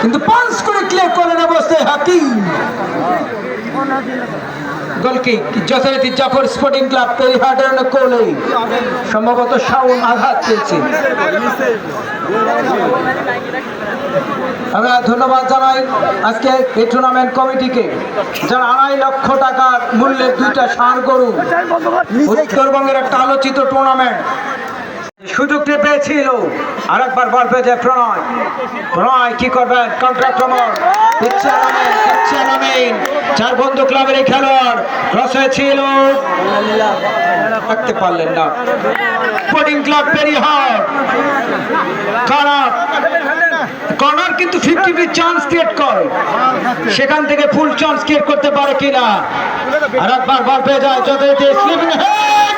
কিন্তু পাঁচ করে ক্লিয়ার করেন অবস্থায় হাকিম। গোলকিক যথারীতি জাফর স্পোর্টিং ক্লাব পেরিহাটের কোলে সম্ভবত শাওন আঘাত পেয়েছে। আমরা ধন্যবাদ জানাই আজকে এই টুর্নামেন্ট কমিটিকে, যারা 2.5 লক্ষ টাকার মূল্যের 2টা ষাঁড় গরু, উত্তরবঙ্গের একটা আলোচিত টুর্নামেন্ট সুযোগটি পেয়েছিল। আর একবার বল পেয়ে যায় প্রণয়। প্রণয় কি করবেন? কন্ট্রাক্ট চার বন্ধু ক্লাবের এই খেলোয়াড় ক্রস হয়েছিল, রাখতে পারলেন না। স্পোর্টিং ক্লাব পেরিহাট খারাপ কর্নার, কিন্তু 50 চান্স ক্রিয়েট করে, সেখান থেকে ফুল চান্স ক্রিয়েট করতে পারে কিনা। আর একবার বল পেয়ে যায় যথারীতি স্লিপিং হেড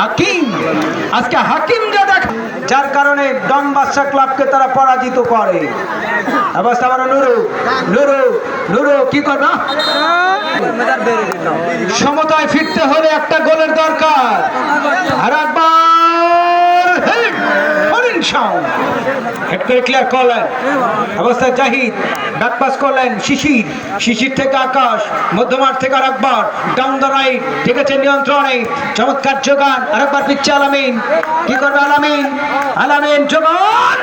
হাকিম। আজকে হাকিম যা দেখা, যার কারণে ডন বাদশা ক্লাবকে তারা পরাজিত করে। অবস্থা মানে নুরু কি করবে? সমতায় ফিরতে হলে একটা গোলের দরকার। আর একবার হেড করে ক্লিয়ার করলেন অবস্থায় জাহিদ, ব্যাক পাস করলেন শিশির থেকে আকাশ, মধ্যমাঠ থেকে আর একবার ডাউন দ্য রাইট, ঠিক আছে নিয়ন্ত্রণে, চমৎকার যোগান। আর একবার পিচ্ছে আলামিন, কি করবে আলামিন? যোগান